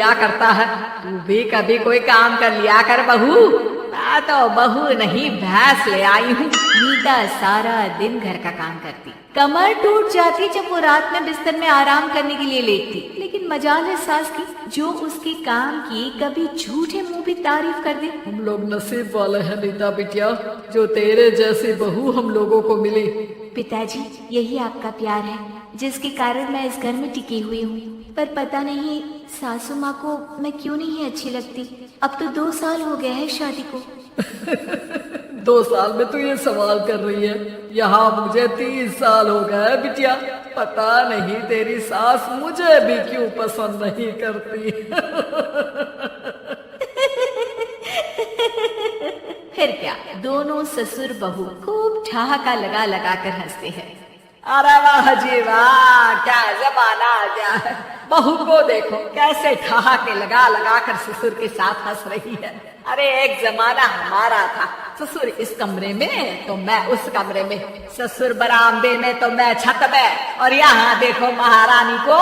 लिया करता है। तू भी कभी कोई काम कर लिया कर बहू। मैं तो बहू नहीं भैंस ले आई हूँ। मीता सारा दिन घर का काम करती, कमर टूट जाती जब वो रात में बिस्तर में आराम करने के लिए लेटती। लेकिन मजाल है सास की, जो उसके काम की कभी झूठे मुंह भी तारीफ कर दे। हम लोग नसीब वाले हैं नीता बिटिया, जो तेरे जैसी बहू हम लोगों को मिली। पिताजी, यही आपका प्यार है जिसके कारण मैं इस घर में टिकी हुई हूँ। पर पता नहीं सासू माँ को मैं क्यों नहीं अच्छी लगती। अब तो 2 साल हो गए हैं शादी को। 2 साल में तू ये सवाल कर रही है? यहाँ मुझे 30 साल हो गए बिटिया। पता नहीं तेरी सास मुझे भी क्यों पसंद नहीं करती। फिर क्या, दोनों ससुर बहू खूब ठहाका लगा लगा कर हंसते हैं। अरे वाह जी वाह, क्या जमाना आ गया है। बहू को देखो कैसे ठहाके लगा लगा कर ससुर के साथ हंस रही है। अरे एक जमाना हमारा था, ससुर इस कमरे में तो मैं उस कमरे में, ससुर बरामदे में तो मैं छत में, और यहाँ देखो महारानी को,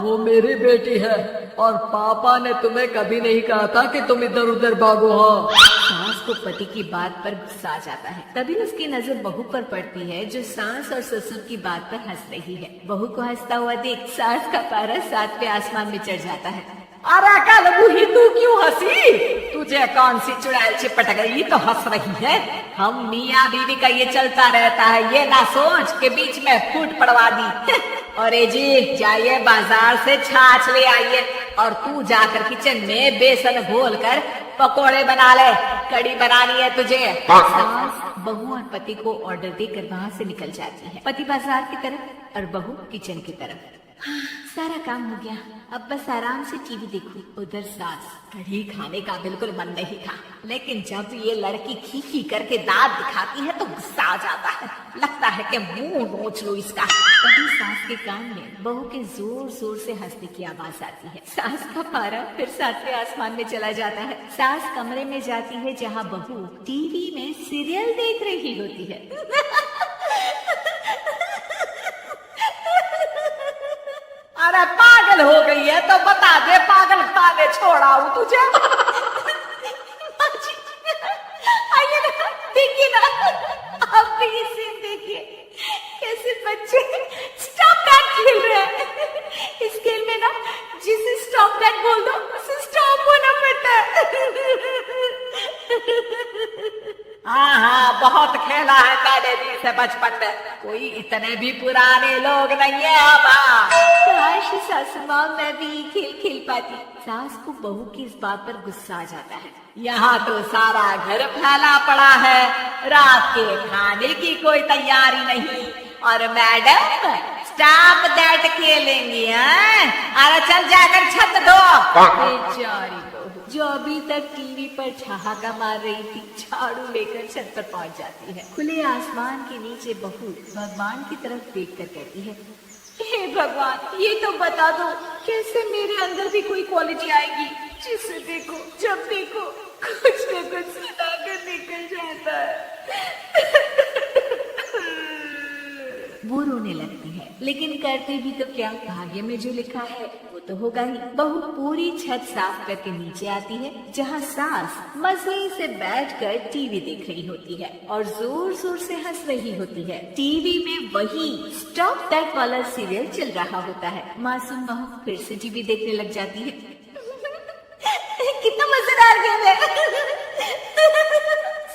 वो मेरी बेटी है। और पापा ने तुम्हें कभी नहीं कहा था कि तुम इधर उधर भागो। हाँ, सास को पति की बात पर गुस्सा आ जाता है। तभी उसकी नजर बहू पर पड़ती है, जो सास और ससुर की बात पर हंस रही है। बहू को हंसता हुआ देख सास का पारा 7वें आसमान में चढ़ जाता है। अरे कल बूही तू क्यों हंसी? तुझे कौन सी चुड़ैल चिपट गई तो हंस रही है? हम मियाँ बीवी का ये चलता रहता है, ये ना सोच के बीच में फूट पड़वा दी। अरे जी जाइए बाजार से छाछ ले आइए, और तू जाकर किचन में बेसन घोल कर पकोड़े बना ले, कड़ी बनानी है तुझे। सास बहू और पति को ऑर्डर देकर वहाँ से निकल जाती है। पति बाजार की तरफ और बहू किचन की तरफ। सारा काम हो गया, अब बस आराम से टीवी देखूं। उधर सास, कढ़ी खाने का बिल्कुल मन नहीं था, लेकिन जब ये लड़की खी खी करके दांत दिखाती है तो गुस्सा आ जाता है। लगता है कि मुंह नोच लूं इसका। तभी सास के कान में बहू के जोर जोर से हंसने की आवाज आती है। सास का पारा फिर 7वें आसमान में चला जाता है। सास कमरे में जाती है जहाँ बहू टीवी में सीरियल देख रही होती है। अरे पागल हो गई है तो बता दे, पागल पाने छोड़ाऊं तुझे? आइए ना, देखिए ना, अब भी ये सीन देखिए, कैसे बच्चे स्टॉप दैट खेल रहे हैं। इस खेल में ना जिसे स्टॉप दैट बोल दो उसे स्टॉप होना पड़ता है। हाँ, बहुत खेला है दादा जी से बचपन में, कोई इतने भी पुराने लोग नहीं है। काश सासू माँ मैं भी ये खेल खेल पाती। सास को बहू की इस बात पर गुस्सा आ जाता है। यहाँ तो सारा घर फैला पड़ा है, रात के खाने की कोई तैयारी नहीं, और मैडम स्टॉप दैट खेलेंगी। अरे चल जाकर छत धो। बेचारी बहू जो अभी तक टीवी पर ठहाका मार रही थी, झाड़ू लेकर छत पर पहुंच जाती है। खुले आसमान के नीचे बहू भगवान की तरफ देखकर कहती है, हे भगवान, ये तो बता दो कैसे मेरे अंदर भी कोई क्वालिटी आएगी जिसे देखो, जब देखो कुछ न कुछ सुनाकर निकल जाता है। वो रोने लगती है, लेकिन करते भी तो क्या, भाग्य में जो लिखा है वो तो होगा ही। बहू पूरी छत साफ करके नीचे आती है, जहाँ सास मजे से बैठकर टीवी देख रही होती है और जोर जोर से हंस रही होती है। टीवी में वही स्टॉप दैट वाला सीरियल चल रहा होता है। मासूम बहू फिर से टीवी देखने लग जाती है। कितना मजेदार गेम है।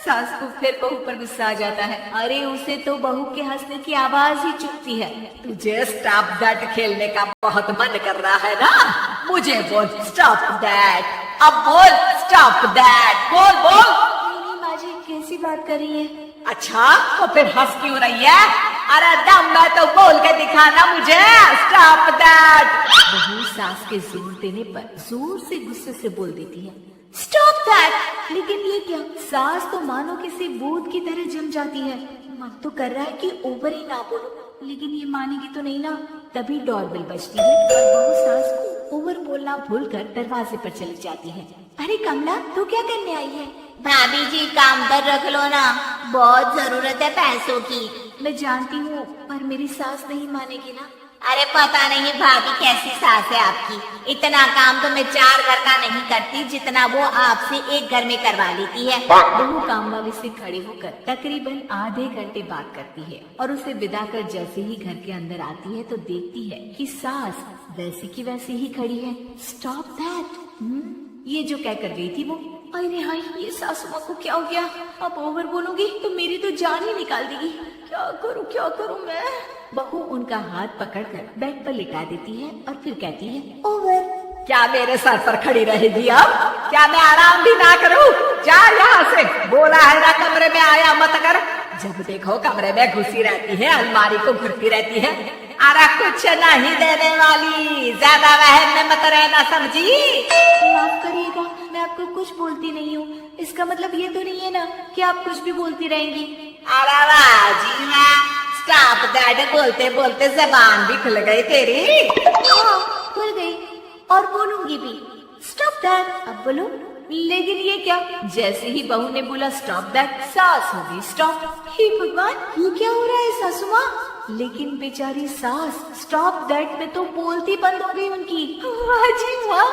सास को फिर बहू पर गुस्सा आ जाता है। अरे उसे तो बहू के हंसने की आवाज ही चुभती है। तुझे स्टॉप दैट खेलने का बहुत मन कर रहा है ना? मुझे बोल स्टॉप दैट, अब बोल स्टॉप दैट, बोल बोल। नहीं माँ जी, कैसी बात कर रही है? अच्छा तो फिर हंस क्यों रही है? अरे दम में तो बोल के दिखाना मुझे स्टॉप दैट। बहू सास के जोर देने पर जोर से गुस्से से बोल देती है, स्टॉप दैट। लेकिन ये क्या, सास तो मानो किसी भूत की तरह जम जाती है। मन तो कर रहा है कि ओवर ही ना बोलो, लेकिन ये मानेगी तो नहीं ना। तभी डोरबेल बजती है और बहू सास को ओवर बोलना भूलकर दरवाजे पर चली जाती है। अरे कमला, तू क्या करने आई है? भाभी जी काम पर रख लो ना, बहुत जरूरत है पैसों की। मैं जानती हूँ, पर मेरी सास नहीं मानेगी ना। अरे पता नहीं भाभी कैसी सास है आपकी, इतना काम तो मैं 4 घर का नहीं करती जितना वो आपसे एक घर में करवा लेती है। बहू काम वाले से खड़े होकर तकरीबन आधे घंटे बात करती है और उसे विदा कर जैसे ही घर के अंदर आती है तो देखती है कि सास वैसे की वैसे ही खड़ी है। स्टॉप दैट, ये जो क्या कर गई थी वो। अरे हाय, ये सासू माँ को क्या हो गया? अब ओवर बोलूंगी तो मेरी तो जान ही निकाल देगी। क्या करूँ मैं? बहू उनका हाथ पकड़कर बेड पर लिटा देती है और फिर कहती है, ओवर। क्या मेरे सर पर खड़ी रहेगी अब? क्या मैं आराम भी ना करूं? जा यहाँ से, बोला है ना कमरे में आया मत कर। जब देखो कमरे में घुसी रहती है, अलमारी को घुरती रहती है। अरे कुछ नहीं देने वाली, ज्यादा वहम में मत रहना, समझी? माफ करिएगा, मैं आपको कुछ बोलती नहीं हूँ। इसका मतलब ये तो नहीं है ना कि आप कुछ भी बोलती रहेंगी। अरे वाह जी वाह, स्टॉप दैट बोलते बोलते जबान भी खुल गई तेरी। हाँ, खुल गई और बोलूंगी भी। स्टॉप दैट, अब बोलो। लेकिन ये क्या? जैसे ही बहू ने बोला स्टॉप दैट, सास हो गई स्टॉप। हे भगवान, ये क्या हो रहा है सासू माँ? लेकिन बेचारी सास स्टॉप दैट में तो बोलती बंद हो गई उनकी। वाह जी वाह,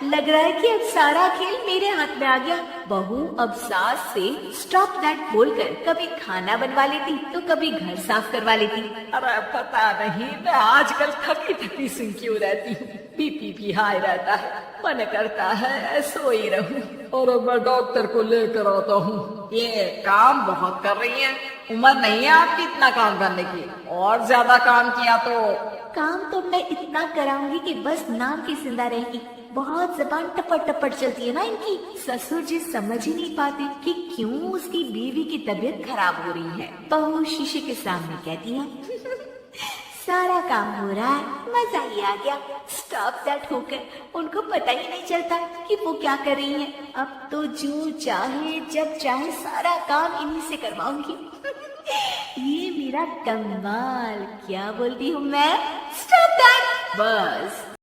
लग रहा है कि अब सारा खेल मेरे हाथ में आ गया। बहू अब सास से स्टॉप दैट बोलकर कभी खाना बनवा लेती तो कभी घर साफ करवा लेती। अरे पता नहीं, मैं आजकल थकी थकी सी क्यों रहती हूँ। बीपी भी हाई रहता है, मन करता है सोई रहूं। और मैं डॉक्टर को लेकर आता हूँ। ये काम बहुत कर रही है, उम्र नहीं है आपकी इतना काम करने की। और ज्यादा काम किया तो काम तो मैं इतना कराऊंगी कि बस नाम की जिंदा रहेगी। बहुत जबान टपट टपट चलती है ना इनकी। ससुर जी समझ ही नहीं पाते कि क्यों उसकी बीवी की तबीयत खराब हो रही है। बहू शीशे के सामने कहती है, सारा काम हो रहा है, मजा ही आ गया। स्टॉप दैट होकर उनको पता ही नहीं चलता कि वो क्या कर रही है। अब तो जो चाहे जब चाहे सारा काम इन्हीं से करवाऊंगी। ये मेरा कमाल, क्या बोलती हूँ मैं? स्टॉप दैट, बस।